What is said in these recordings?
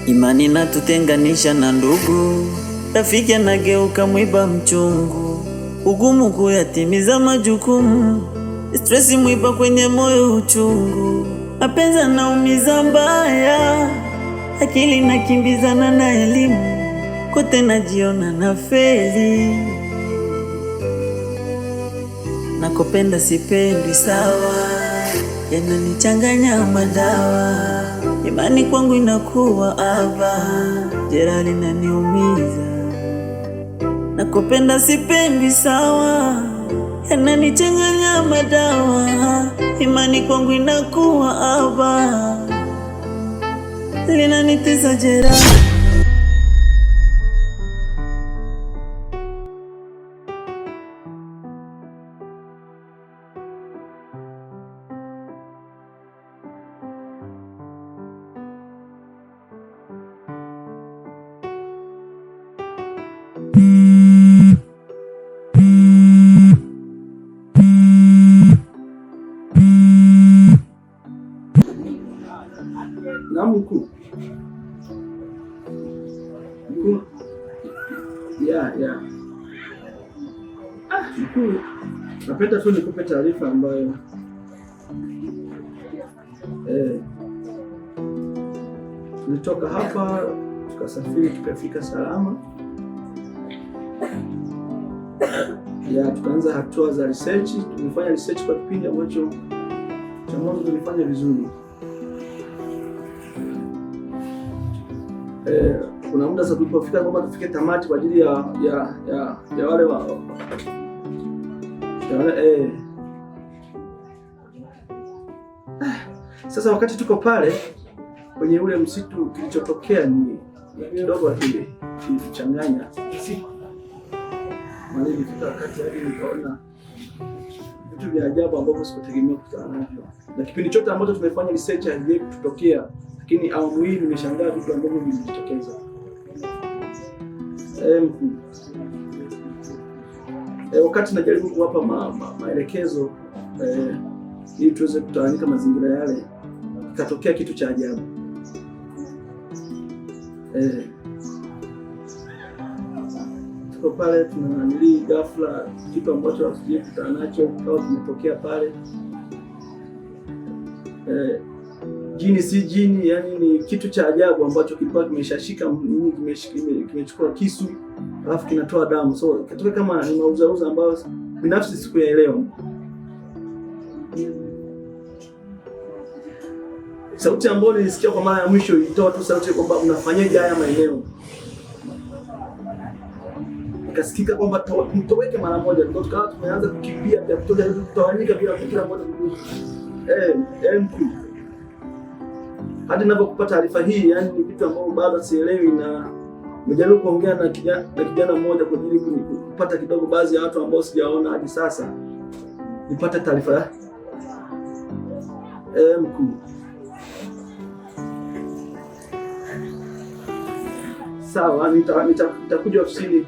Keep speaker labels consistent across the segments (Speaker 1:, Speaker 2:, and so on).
Speaker 1: Imani na tutenganisha na ndugu, rafiki anageuka mwiba mchungu, ugumu kuyatimiza majukumu, stress mwiba kwenye moyo uchungu, mapenzi yanaumiza mbaya, akili nakimbizana na elimu, kote najiona na feli, nakopenda sipendi sawa, yananichanganya madawa, imani kwangu inakuwa aba, jeraha linaniumiza, nakopenda sipendi sawa, yananichanganya madawa, imani kwangu inakuwa aba, linanitesa jeraha.
Speaker 2: Mkuu. Mkuu, napenda tu nikupe taarifa ambayo tulitoka hapa tukasafiri tukafika salama. Tukaanza hatua za research. Tumefanya research kwa kipindi ambacho cha mwanzo tulifanya vizuri. Kuna muda sasa tulipofika kwamba tufike tamati kwa ajili ya wale sasa wakati tuko pale kwenye ule msitu, kilichotokea ni kidogo kilichanganya mali. Ilifika wakati hadi nikaona vitu vya ajabu ambavyo sikutegemea kukutana navyo, na kipindi chote ambacho tumefanya research haijai kutokea, lakini awamu hii nimeshangaa vitu ambavyo vilijitokeza. Wakati najaribu kuwapa maelekezo ili tuweze kutawanyika mazingira yale, ikatokea kitu cha ajabu. Tuko pale tunananili, ghafla kitu ambacho hatujai kutana nacho kama kimetokea pale. Jini si jini, yani ni kitu cha ajabu ambacho kilikuwa kimeshashika nini, kimechukua kisu alafu kinatoa damu. So katoka kama ni mauzauza ambayo binafsi sikuyaelewa. Sauti ambayo nilisikia kwa mara ya mwisho ilitoa tu sauti kwamba unafanyaje haya maeneo. Ikasikika kwamba mtoweke mara moja. Ndio tukawa tumeanza kukimbia ya kutoka kutawanyika bila kila mmoja kurudi. Hadi ninapokupa taarifa hii, yani ni vitu ambavyo bado sielewi, na nimejaribu kuongea na kijana mmoja kwa ajili kupata kidogo baadhi ya watu ambao sijaona hadi sasa, nipate taarifa mkuu. Sawa, nitakuja ofisini.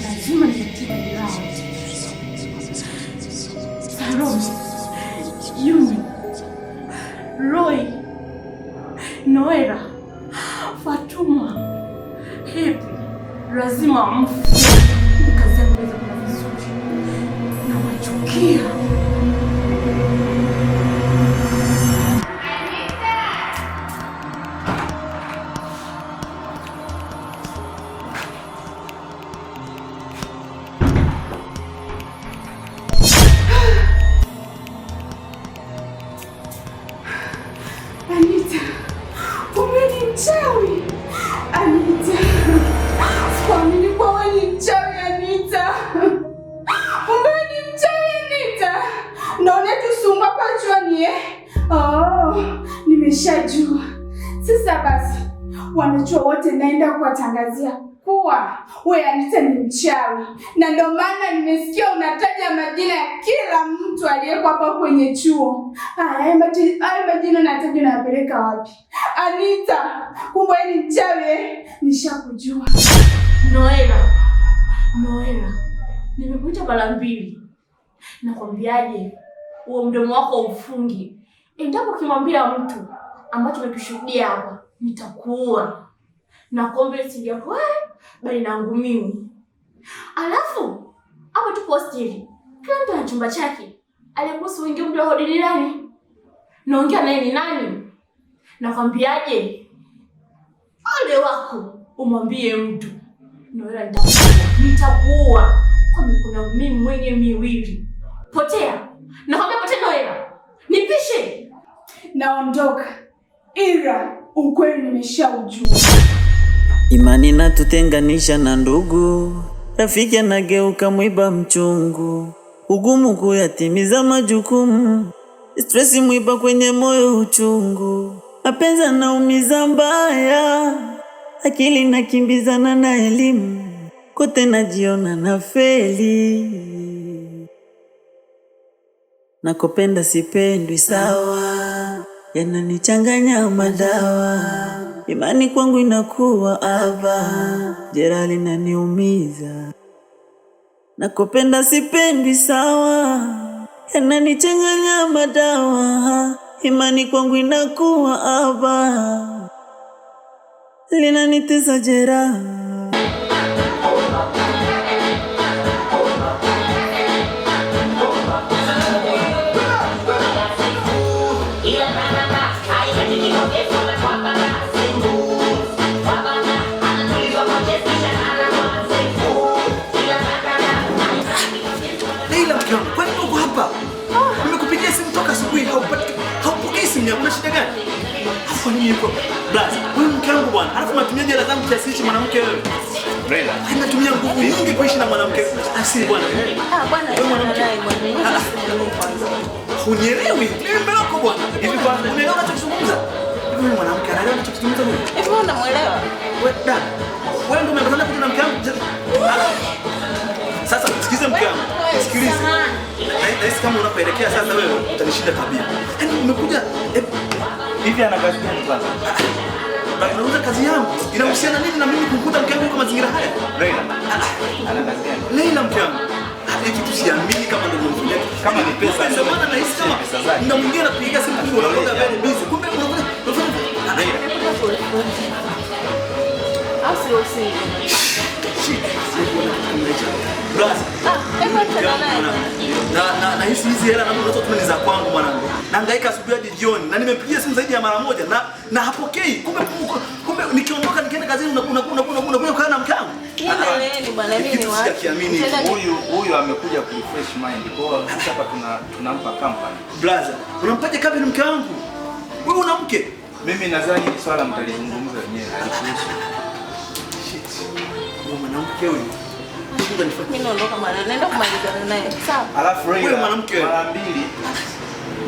Speaker 3: Lazima nipatiwe lao. Salome, Yumi, Roy, Noera, Fatuma, Happy, lazima mfu. Kazi yangu inaweza kuwa vizuri. Na Kia. Anita, umenichawi. Anita, sikuamini kwa wewe ni mchawi Anita. Umenichawi Anita. Naona tusumba pachwani nimeshajua. Sasa basi, wanajua wote naenda kuwatangazia kuwa wewe Anita ni mchawi. Na ndio maana nimesikia unataja majina ya kila mtu aliyeko hapa kwenye chuo. Haya majina nataja napeleka wapi? Anita, kumbe ni mchawi. Nishakujua.
Speaker 4: Noela, nimekuita mara 2. Nakwambiaje, huo mdomo wako ufungi. Endapo kimwambia mtu ambacho umekishuhudia hapa, nitakuua. Nakuomba usingepo bali nangu mimi. Alafu hapa tupo hosteli. Kila mtu ana chumba chake. Alikuhusu wingi mdo hodi nani? Naongea naye ni nani? Nakwambiaje? Ole wako umwambie mtu. Noela nitakuua. Kwa mikono mimi mwenye miwili. Potea. Nakwambia potea Noela. Nipishe.
Speaker 3: Naondoka. Ila ukweli nimeshaujua.
Speaker 1: Imani natutenganisha na ndugu, rafiki anageuka mwiba mchungu, ugumu kuyatimiza majukumu, stress mwiba kwenye moyo uchungu, mapenzi yanaumiza mbaya, akili nakimbizana na elimu, kote najiona na feli, nakopenda sipendwi sawa, yananichanganya madawa, imani kwangu inakuwa aba, jeraha linaniumiza. Nakopenda sipendwi sawa, yananichanganya madawa, imani kwangu inakuwa aba, linanitesa jeraha.
Speaker 2: Una shida gani? Hapo nini yuko? Blaza, wewe mke wangu bwana. Alafu unatumia jela zangu kiasi hichi mwanamke wewe. Brenda. Unatumia nguvu nyingi kuishi na mwanamke. Asili bwana.
Speaker 4: Bwana, wewe mwanamke.
Speaker 2: Hunielewi. Mimi mbeloko bwana. Hivi bwana, unaelewa unachozungumza? Wewe mwanamke anaelewa unachozungumza wewe?
Speaker 4: Hivi unamuelewa?
Speaker 2: Wewe dada. Wewe ndio umepatana na mke wangu. Sasa sikize mke wangu. Sikilize. Nahisi kama unapoelekea sasa wewe utanishinda tabia. Yaani umekuja
Speaker 5: hivi ana kazi gani kwanza?
Speaker 2: Unauza kazi yangu. Inahusiana nini na mimi kukuta mke wangu kwa mazingira haya?
Speaker 5: Leila. Ana kazi gani?
Speaker 2: Leila mke wangu. Hadi kitu siamini kama ndio mfanya.
Speaker 5: Kama ni pesa
Speaker 2: ndio maana nahisi kama ndio mwingine anapiga simu kwa unaona very busy. Kumbe unafanya Leila.
Speaker 4: Asi.
Speaker 2: Na hizi hela na mtoto tu ni za kwangu mwanangu. Nahangaika asubuhi hadi jioni na nimepigia simu zaidi ya mara moja na hapokei. Kumbe nikiondoka nikienda kazini unakuja kana na mke wangu.
Speaker 4: Nieleweni bwana mimi ni wapi?
Speaker 5: Huyu amekuja ku refresh mind. Kwa sasa hapa tunampa company.
Speaker 2: Brother, unampaje kabla mke wangu? Wewe una mke?
Speaker 5: Mimi nadhani ni swala mtalizungumza wenyewe alikuhusu.
Speaker 2: Mwanamke huyu.
Speaker 4: Mimi naondoka mara naenda kumalizana naye. Sawa.
Speaker 5: Alafu
Speaker 2: wewe mwanamke
Speaker 5: mara 2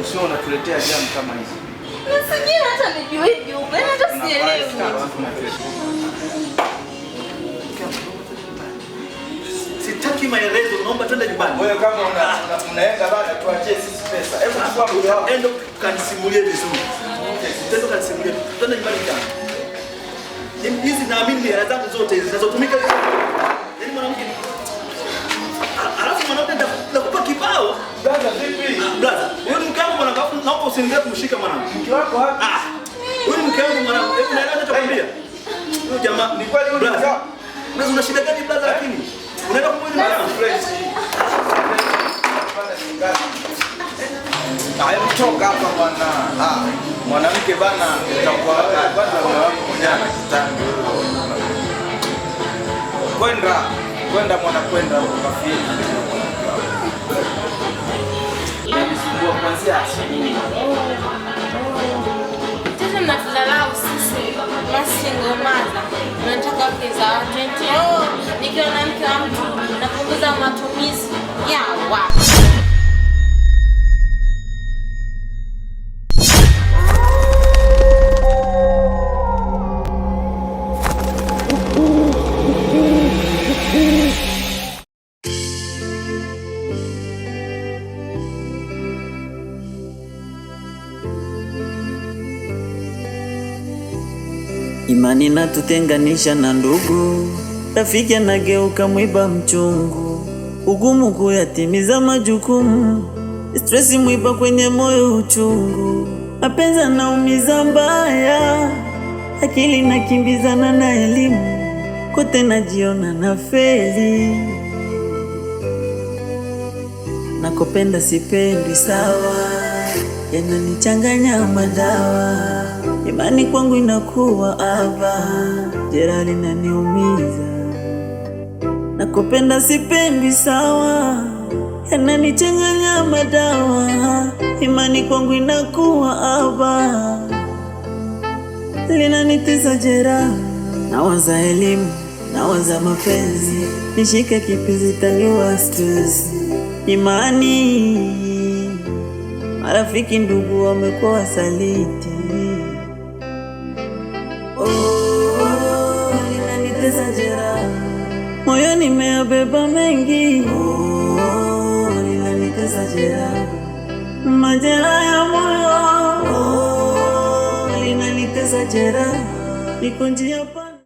Speaker 5: usio unatuletea jamu kama hizi.
Speaker 4: Nisijui hata nijue juu. Hata sielewi.
Speaker 2: Sitaki maelezo, naomba twende nyumbani.
Speaker 5: Wewe kama unaenda bana tuachie sisi pesa. Hebu chukua mke wako.
Speaker 2: Endo kanisimulie vizuri. Tendo kanisimulie. Twende nyumbani kama. Hizi naamini ni hela zangu zote zinazotumika. Yaani mwanamke. Alafu mwanamke ndakupa kibao.
Speaker 5: Brother vipi?
Speaker 2: Brother, wewe ni mke wangu mwanangu, naomba usiendelee kumshika mwanangu.
Speaker 5: Mke wako hapa.
Speaker 2: Wewe ni mke wangu mwanangu. Hebu naelewa nitakwambia. Huyo jamaa
Speaker 5: ni kweli wewe
Speaker 2: brother. Wewe una shida gani brother lakini? Unaenda kumwona mwanangu fresh.
Speaker 5: Toka hapa bwana. Mwanamke bana, utakuwa kwanza mwanamke mwenyewe na kitambi. Kwenda mwana kwenda kafiri. Ndio kuanzia asubuhi.
Speaker 4: Sasa mnatudharau sisi masingomaza. Nataka keza watu. Nikiwa na mke wa mtu napunguza matumizi ya watu.
Speaker 1: Imani natutenganisha na ndugu, rafiki anageuka mwiba mchungu, ugumu kuyatimiza majukumu, stresi mwiba kwenye moyo uchungu, mapenzi yanaumiza mbaya, akili nakimbizana na elimu, kote najiona na feli, nakopenda sipendwi sawa, yananichanganya madawa, imani kwangu inakuwa haba, jeraha linaniumiza. Nakopenda sipendwi sawa, yananichanganya madawa, imani kwangu inakuwa haba, linanitesa jeraha. Nawaza elimu, nawaza mapenzi, nishike kipenzi taniwa stress. Imani, marafiki ndugu wamekuwa wasaliti. Linanitesa jeraha, moyo nimeyabeba mengi. Linanitesa jeraha, majeraha ya moyo. Linanitesa jeraha, niko njia